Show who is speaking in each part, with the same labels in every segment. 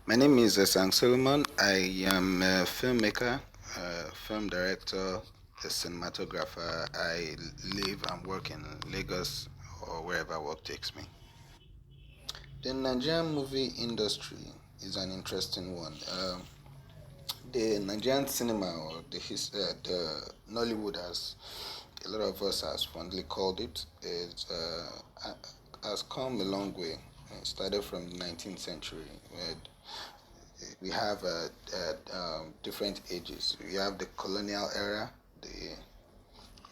Speaker 1: My name is Sang Solomon. I am a filmmaker, a film director, a cinematographer. I live and work in Lagos or wherever work takes me. The Nigerian movie industry is an interesting one. The Nigerian cinema, or the Nollywood, as a lot of us has fondly called it, has come a long way. It started from the 19th century, where we have different ages. You have the colonial era,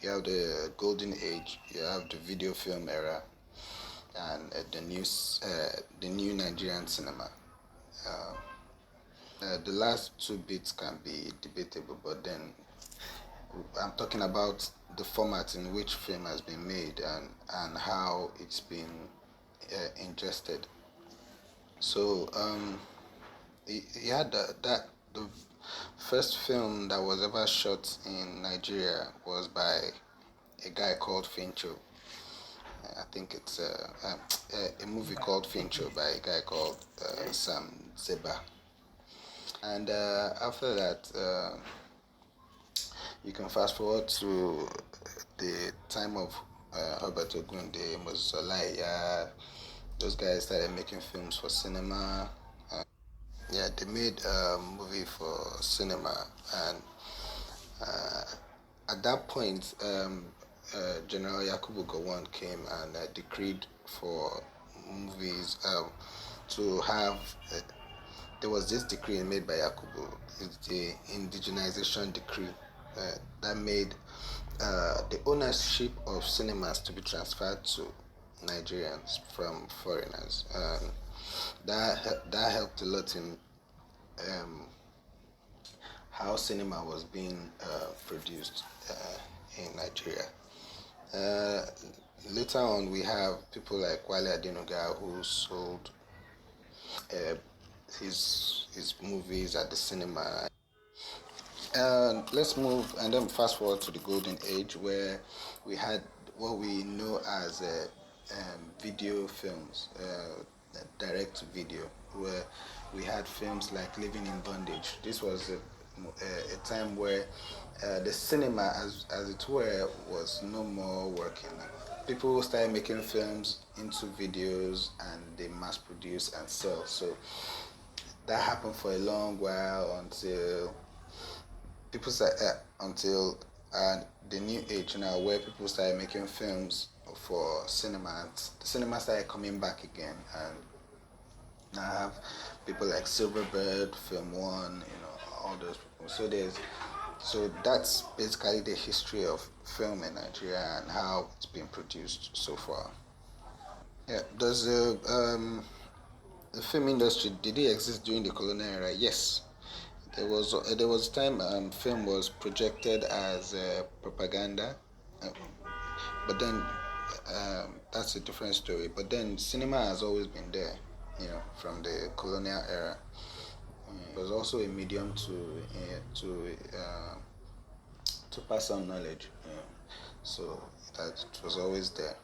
Speaker 1: you have the golden age, you have the video film era, and the new Nigerian cinema. Uh, the last two bits can be debatable, but then I'm talking about the format in which film has been made and how it's been ingested. So he had the first film that was ever shot in Nigeria was by a guy called Fincho. I think it's a movie called Fincho by a guy called Sam Zeba. And after that, you can fast forward to the time of Herbert Ogunde, Moses Olaiya. Those guys started making films for cinema. Yeah, they made a movie for cinema, and uh, at that point, General Yakubu Gowon came and decreed for movies to have. There was this decree made by Yakubu, it's the indigenization decree that made the ownership of cinemas to be transferred to Nigerians from foreigners. That helped a lot in um, how cinema was being produced in Nigeria. Uh, Later on, we have people like Wale Adenuga who sold uh, his movies at the cinema. Let's move and then fast forward to the golden age where we had what we know as video films, direct to video, where we had films like Living in Bondage. This was a time where the cinema, as it were, was no more working. People started making films into videos and they mass produce and sell. So that happened for a long while until the new age now, where people started making films for cinema. The cinema started coming back again, and now I have people like Silverbird, Film One, all those people. So that's basically the history of film in Nigeria and how it's been produced so far. Yeah, does the film industry, did it exist during the colonial era? Yes, there was time film was projected as propaganda, uh, but then that's a different story. But then cinema has always been there, from the colonial era. It was also a medium to pass on knowledge. So that it was always there.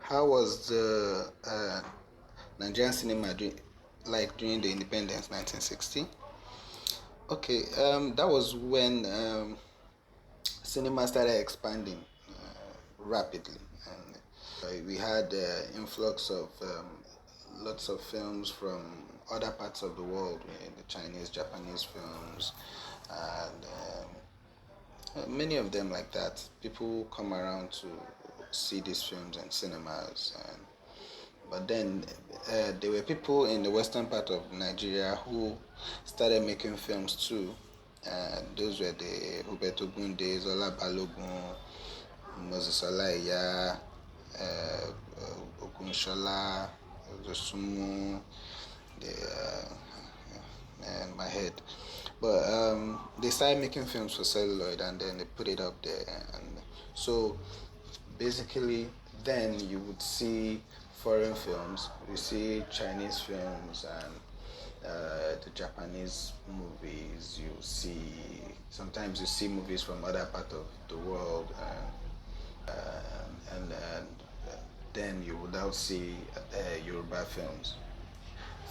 Speaker 1: How was the Nigerian cinema like during the independence, 1960? Okay, that was when cinema started expanding rapidly, and we had influx of lots of films from other parts of the world, the Chinese, Japanese films, and many of them like that. People come around to see these films in cinemas, but then there were people in the western part of Nigeria who started making films too. Those were the Huberto Gunde, Zola Balogun, Moses Olaiya, Ogunshola, Josumu, the and my head. But they started making films for celluloid and then they put it up there. And so basically, then you would see foreign films, you see Chinese films and the Japanese movies. Sometimes you see movies from other part of the world, and then you would now see Yoruba films.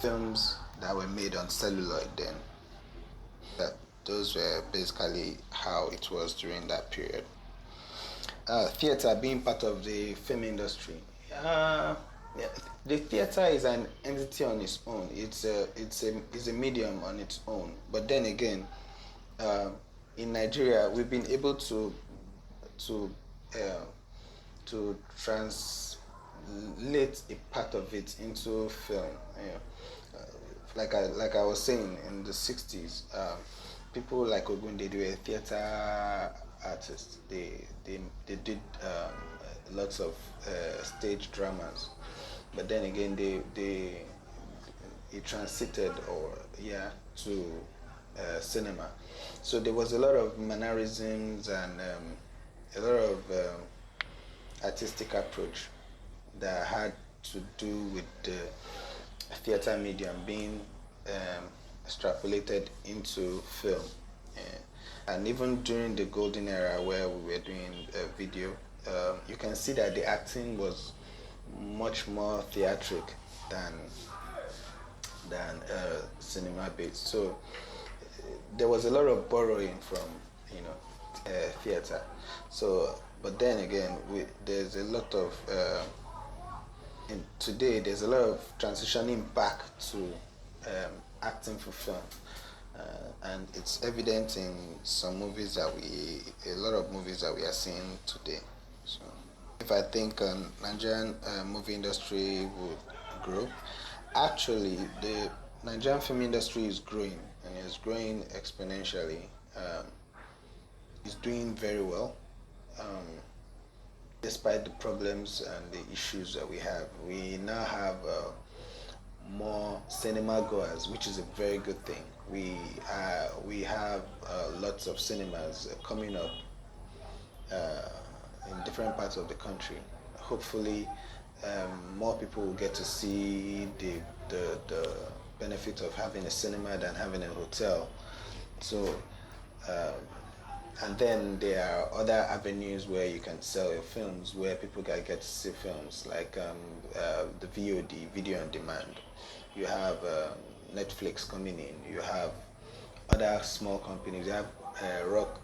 Speaker 1: films that were made on celluloid then. That those were basically how it was during that period. Theater being part of the film industry. Yeah, the theater is an entity on its own. It's a medium on its own. But then again, uh, in Nigeria, we've been able to uh, to translate a part of it into film. Like I was saying, in the 60s, people like Ogun, they were theater artists. They did lots of stage dramas, but then again, they it transited or yeah to cinema. So there was a lot of mannerisms and a lot of artistic approach that had to do with the theater medium being extrapolated into film. And even during the golden era where we were doing video, you can see that the acting was much more theatric than cinema based. So there was a lot of borrowing from theater. So, but then again, there's a lot of today there's a lot of transitioning back to acting for film, and it's evident in some movies that a lot of movies that we are seeing today. So, if I think Nigerian movie industry would grow, actually the Nigerian film industry is growing and is growing exponentially. It's doing very well. Um, Despite the problems and the issues that we have, we now have more cinema goers, which is a very good thing. We have lots of cinemas coming up in different parts of the country. Hopefully, more people will get to see the benefit of having a cinema than having a hotel. So. Um, and then there are other avenues where you can sell your films, where people can get to see films, like the VOD, video on demand. You have Netflix coming in. You have other small companies. You have Rock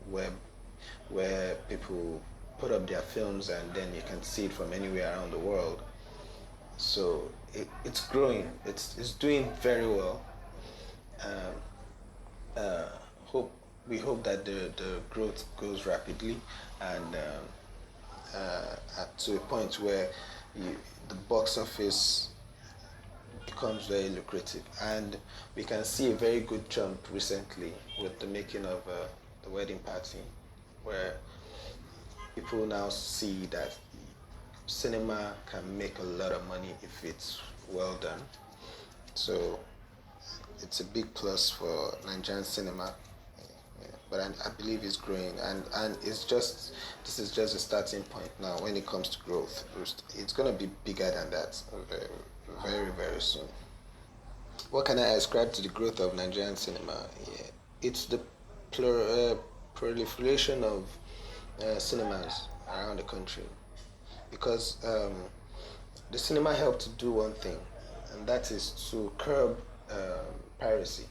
Speaker 1: Web, where people put up their films and then you can see it from anywhere around the world. So it's growing. It's doing very well. Um, uh, hope we hope that the growth goes rapidly and to a point where the box office becomes very lucrative, and we can see a very good jump recently with the making of the wedding party, where people now see that cinema can make a lot of money if it's well done. So it's a big plus for Nigerian cinema. Yeah, but I believe it's growing, and this is just a starting point now. When it comes to growth, it's going to be bigger than that very very soon. What can I ascribe to the growth of Nigerian cinema? Yeah, it's the proliferation of cinemas around the country, because the cinema helped to do one thing, and that is to curb piracy.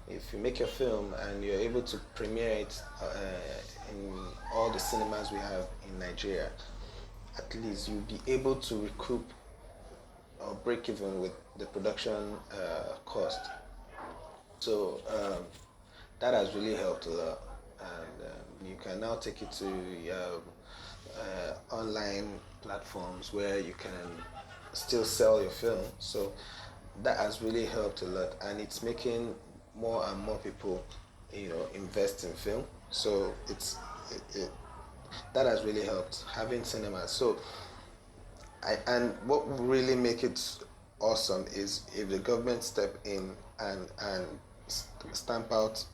Speaker 1: If you make your film and you're able to premiere it in all the cinemas we have in Nigeria, at least you'll be able to recoup or break even with the production cost. So that has really helped a lot, and you can now take it to online platforms where you can still sell your film. So that has really helped a lot, and it's making more and more people, invest in film. So that has really helped having cinemas. So and what will really make it awesome is if the government step in and stamp out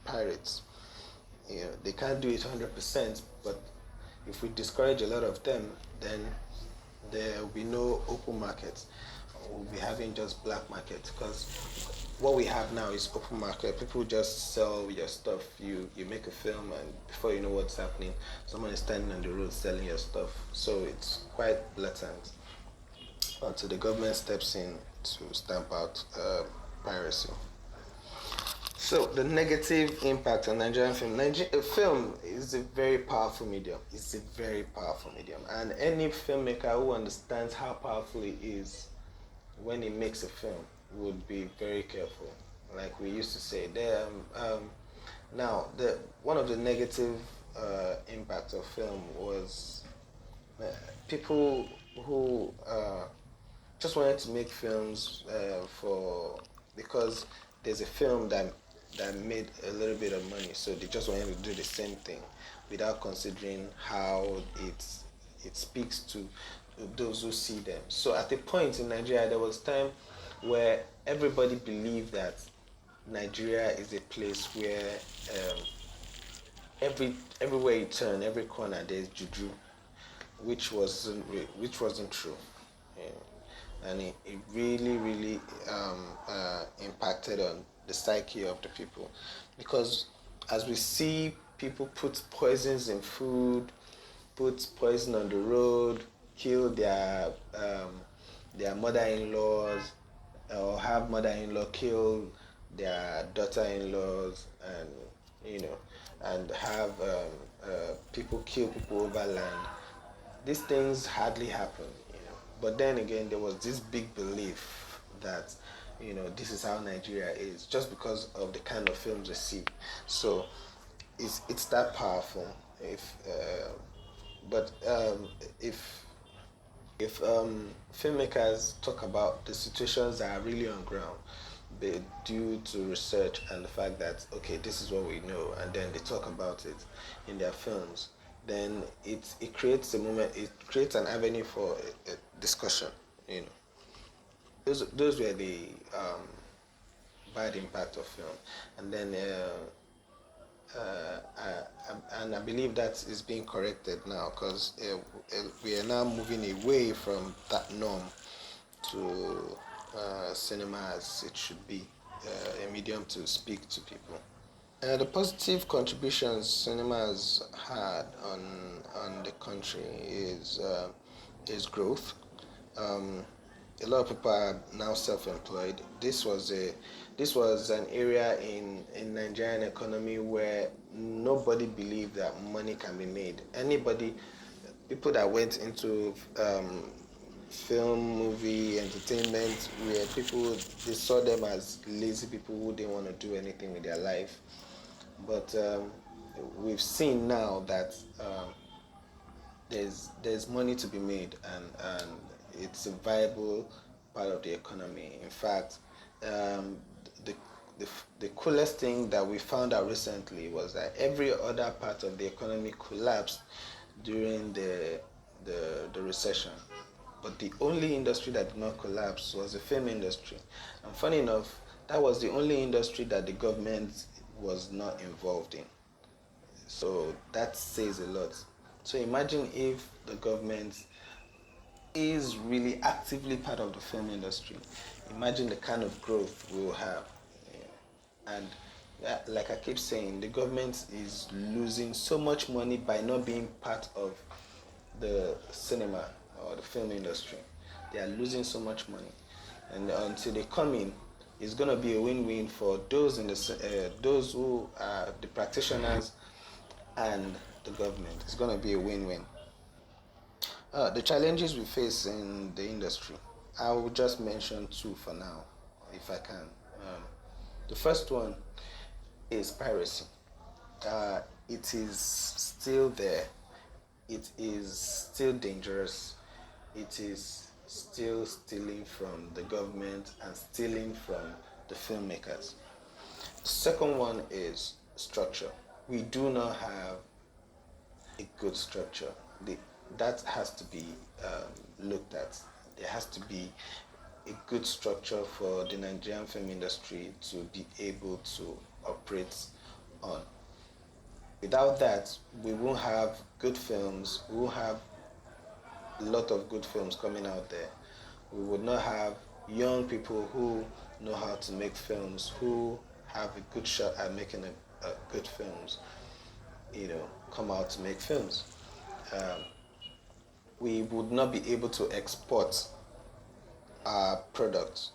Speaker 1: pirates. They can't do it 100%, but if we discourage a lot of them, then there will be no open market. We'll be having just black market, because what we have now is open market. People just sell your stuff. You make a film, and before you know what's happening, someone is standing on the road selling your stuff. So it's quite blatant. until the government steps in to stamp out piracy. So the negative impact on Nigerian film. Film is a very powerful medium. It's a very powerful medium, and any filmmaker who understands how powerful it is when he makes a film would be very careful. Like we used to say, now the one of the negative impacts of film was uh, people who just wanted to make films for because there's a film that made a little bit of money, so they just wanted to do the same thing without considering how it speaks to those who see them. So at a point in Nigeria, there was time where everybody believed that Nigeria is a place where um, everywhere you turn, every corner there's juju, which wasn't true. And it really really impacted on the psyche of the people, because as we see people put poisons in food, put poison on the road, kill their mother-in-laws, or have mother-in-law kill their daughter-in-laws, and you know, and have people kill people over land. These things hardly happen, but then again, there was this big belief that this is how Nigeria is, just because of the kind of films we see. So it's that powerful. If but if filmmakers talk about the situations that are really on ground, due to research and the fact that okay, this is what we know, and then they talk about it in their films, then it creates a moment, it creates an avenue for a discussion. You know, those were the bad impact of film, and then and I believe that is being corrected now, because we are now moving away from that norm to cinema as it should be, a medium to speak to people. The positive contributions cinema has had on the country is growth. Um, a lot of people are now self-employed. This was an area in Nigerian economy where nobody believed that money can be made. People that went into film, movie, entertainment, where people, they saw them as lazy people who didn't want to do anything with their life. But we've seen now that there's money to be made, and it's a viable part of the economy. In fact, um, the, the coolest thing that we found out recently was that every other part of the economy collapsed during the recession, but the only industry that did not collapse was the film industry. And funny enough, that was the only industry that the government was not involved in. So that says a lot. So imagine if the government is really actively part of the film industry. Imagine the kind of growth we will have. And yeah, like I keep saying, the government is losing so much money by not being part of the cinema or the film industry. They are losing so much money, and until they come in, it's going to be a win-win for those who are the practitioners and the government. It's going to be a win-win. The challenges we face in the industry, I will just mention two for now, if I can. The first one is piracy. It is still there. It is still dangerous. It is still stealing from the government and stealing from the filmmakers. The second one is structure. We do not have a good structure. That has to be looked at. There has to be a good structure for the Nigerian film industry to be able to operate on. Without that, we won't have good films. We won't have a lot of good films coming out there. We would not have young people who know how to make films, who have a good shot at making a good films, come out to make films. We would not be able to export our products,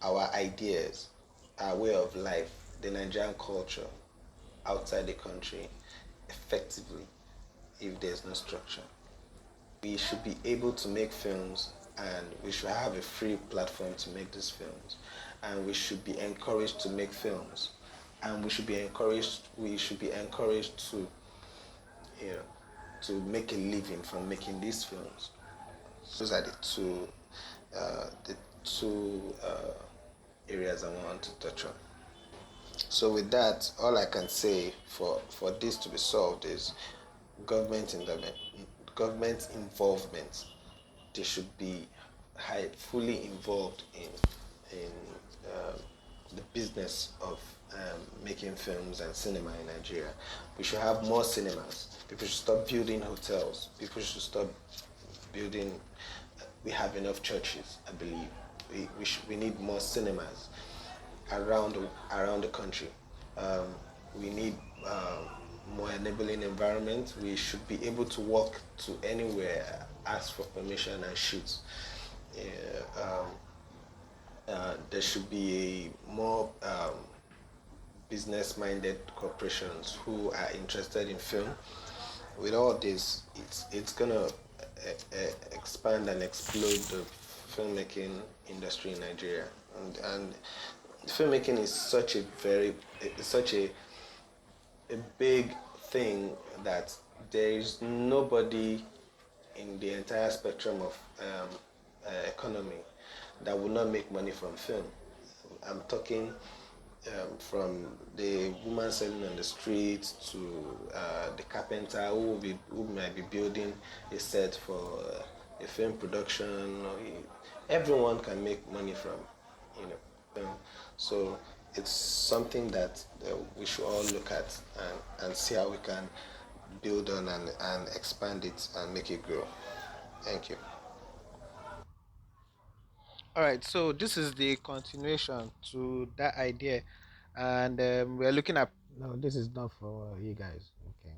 Speaker 1: our ideas, our way of life, the Nigerian culture outside the country effectively if there's no structure. We should be able to make films, and we should have a free platform to make these films, and we should be encouraged to make films, and we should be encouraged to, you know, to make a living from making these films. Those are the two areas I want to touch on. So with that, all I can say for this to be solved is government involvement. Government involvement. They should be fully involved in the business of making films and cinema in Nigeria. We should have more cinemas. People should stop building hotels. People should stop building. We have enough churches, I believe. We need more cinemas around the country. Um, we need more enabling environment. We should be able to walk to anywhere, ask for permission, and shoot. Yeah, there should be a more business-minded corporations who are interested in film. With all this, it's gonna expand and explode the filmmaking industry in Nigeria, and filmmaking is such a big thing that there is nobody in the entire spectrum of economy that will not make money from film. I'm talking from the woman selling on the street to the carpenter who might be building a set for a film production. Everyone can make money from, film. So it's something that we should all look at and see how we can build on and expand it and make it grow. Thank you.
Speaker 2: All right, so this is the continuation to that idea, and we're looking at. No, this is not for you guys. Okay.